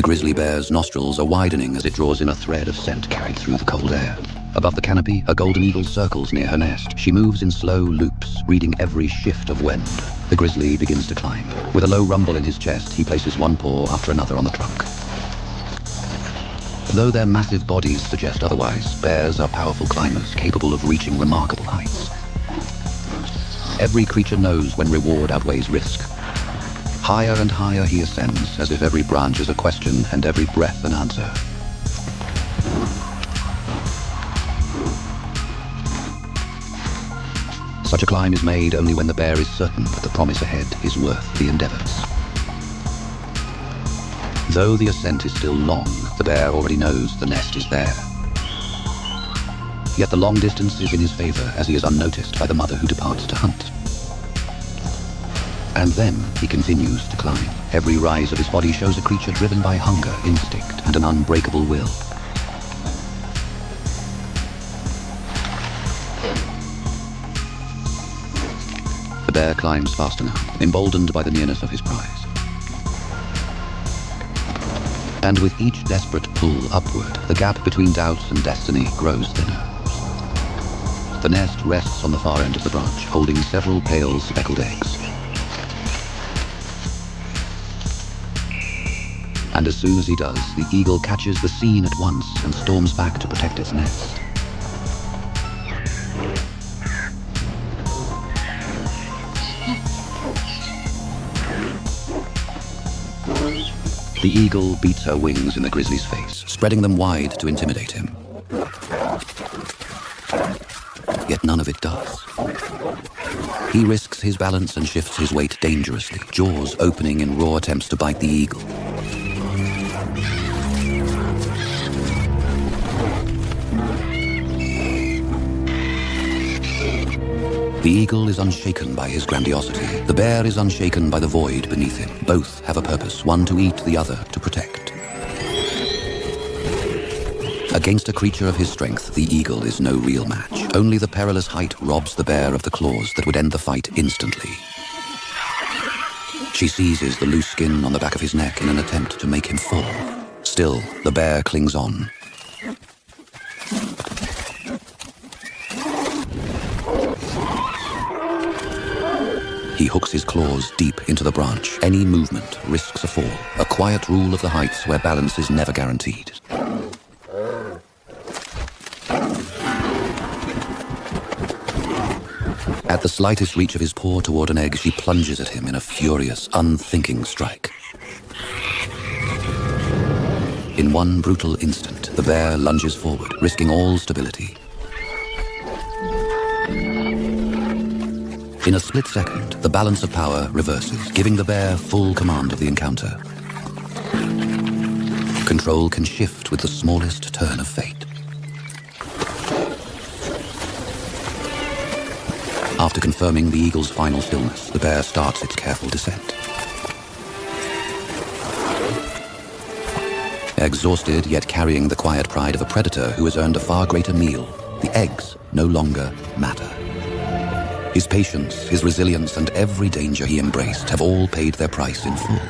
The grizzly bear's nostrils are widening as it draws in a thread of scent carried through the cold air. Above the canopy, a golden eagle circles near her nest. She moves in slow loops, reading every shift of wind. The grizzly begins to climb. With a low rumble in his chest, he places one paw after another on the trunk. Though their massive bodies suggest otherwise, bears are powerful climbers capable of reaching remarkable heights. Every creature knows when reward outweighs risk. Higher and higher he ascends, as if every branch is a question and every breath an answer. Such a climb is made only when the bear is certain that the promise ahead is worth the endeavors. Though the ascent is still long, the bear already knows the nest is there. Yet the long distance is in his favor, as he is unnoticed by the mother who departs to hunt. And then he continues to climb. Every rise of his body shows a creature driven by hunger, instinct, and an unbreakable will. The bear climbs faster now, emboldened by the nearness of his prize. And with each desperate pull upward, the gap between doubt and destiny grows thinner. The nest rests on the far end of the branch, holding several pale speckled eggs. And as soon as he does, the eagle catches the scene at once and storms back to protect its nest. The eagle beats her wings in the grizzly's face, spreading them wide to intimidate him. Yet none of it does. He risks his balance and shifts his weight dangerously, jaws opening in raw attempts to bite the eagle. The eagle is unshaken by his grandiosity. The bear is unshaken by the void beneath him. Both have a purpose, one to eat, the other to protect. Against a creature of his strength, the eagle is no real match. Only the perilous height robs the bear of the claws that would end the fight instantly. She seizes the loose skin on the back of his neck in an attempt to make him fall. Still, the bear clings on. He hooks his claws deep into the branch. Any movement risks a fall. A quiet rule of the heights where balance is never guaranteed. At the slightest reach of his paw toward an egg, she plunges at him in a furious, unthinking strike. In one brutal instant, the bear lunges forward, risking all stability. In a split second, the balance of power reverses, giving the bear full command of the encounter. Control can shift with the smallest turn of fate. After confirming the eagle's final stillness, the bear starts its careful descent. Exhausted, yet carrying the quiet pride of a predator who has earned a far greater meal, the eggs no longer matter. His patience, his resilience, and every danger he embraced have all paid their price in full.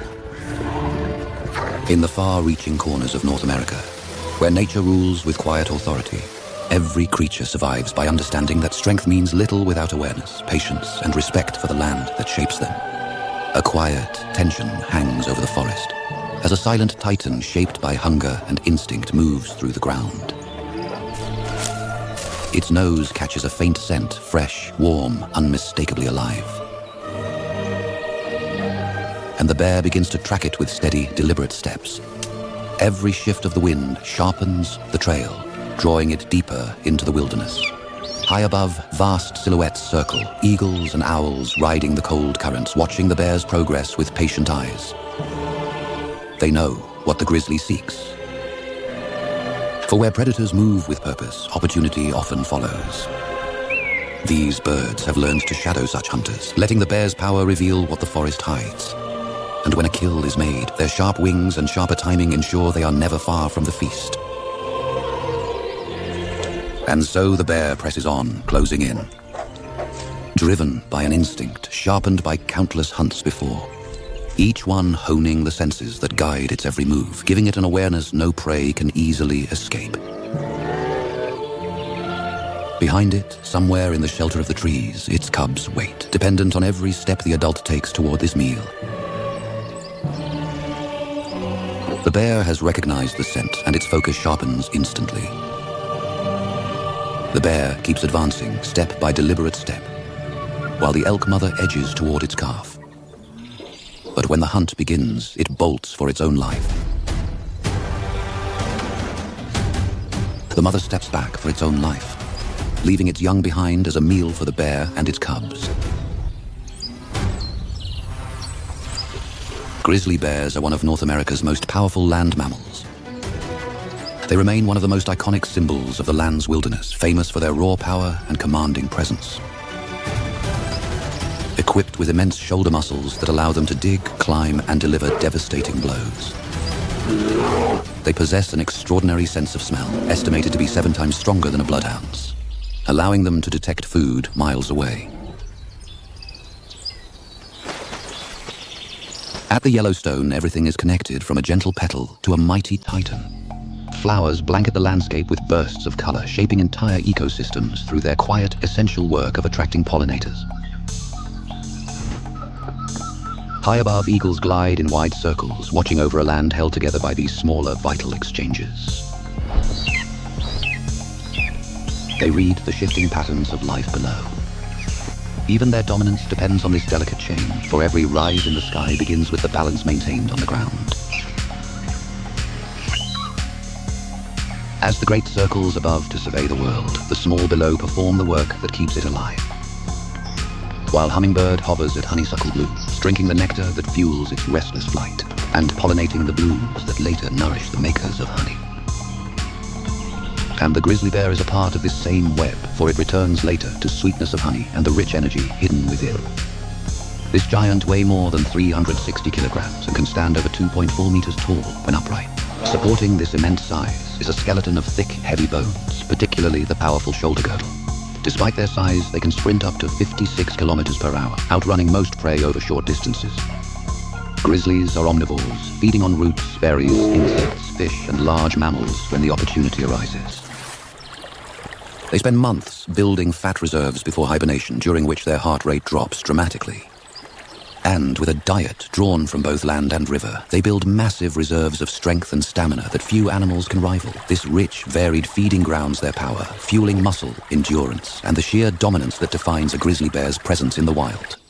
In the far-reaching corners of North America, where nature rules with quiet authority, every creature survives by understanding that strength means little without awareness, patience, and respect for the land that shapes them. A quiet tension hangs over the forest, as a silent titan shaped by hunger and instinct moves through the ground. Its nose catches a faint scent, fresh, warm, unmistakably alive. And the bear begins to track it with steady, deliberate steps. Every shift of the wind sharpens the trail, drawing it deeper into the wilderness. High above, vast silhouettes circle, eagles and owls riding the cold currents, watching the bear's progress with patient eyes. They know what the grizzly seeks. For where predators move with purpose, opportunity often follows. These birds have learned to shadow such hunters, letting the bear's power reveal what the forest hides. And when a kill is made, their sharp wings and sharper timing ensure they are never far from the feast. And so the bear presses on, closing in. Driven by an instinct, sharpened by countless hunts before. each one honing the senses that guide its every move, giving it an awareness no prey can easily escape. Behind it, somewhere in the shelter of the trees, its cubs wait, dependent on every step the adult takes toward this meal. The bear has recognized the scent, and its focus sharpens instantly. The bear keeps advancing, step by deliberate step, while the elk mother edges toward its calf. But when the hunt begins, it bolts for its own life. The mother steps back for its own life, leaving its young behind as a meal for the bear and its cubs. Grizzly bears are one of North America's most powerful land mammals. They remain one of the most iconic symbols of the land's wilderness, famous for their raw power and commanding presence. Equipped with immense shoulder muscles that allow them to dig, climb, and deliver devastating blows. They possess an extraordinary sense of smell, estimated to be 7 times stronger than a bloodhound's, allowing them to detect food miles away. At the Yellowstone, everything is connected from a gentle petal to a mighty titan. Flowers blanket the landscape with bursts of color, shaping entire ecosystems through their quiet, essential work of attracting pollinators. High above, eagles glide in wide circles, watching over a land held together by these smaller, vital exchanges. They read the shifting patterns of life below. Even their dominance depends on this delicate chain, for every rise in the sky begins with the balance maintained on the ground. As the great circles above to survey the world, the small below perform the work that keeps it alive. While hummingbird hovers at honeysuckle blooms, drinking the nectar that fuels its restless flight, and pollinating the blooms that later nourish the makers of honey. And the grizzly bear is a part of this same web, for it returns later to sweetness of honey and the rich energy hidden within. This giant weighs more than 360 kilograms and can stand over 2.4 meters tall when upright. Supporting this immense size is a skeleton of thick, heavy bones, particularly the powerful shoulder girdle. Despite their size, they can sprint up to 56 kilometers per hour, outrunning most prey over short distances. Grizzlies are omnivores, feeding on roots, berries, insects, fish, and large mammals when the opportunity arises. They spend months building fat reserves before hibernation, during which their heart rate drops dramatically. And with a diet drawn from both land and river, they build massive reserves of strength and stamina that few animals can rival. This rich, varied feeding grounds their power, fueling muscle, endurance, and the sheer dominance that defines a grizzly bear's presence in the wild.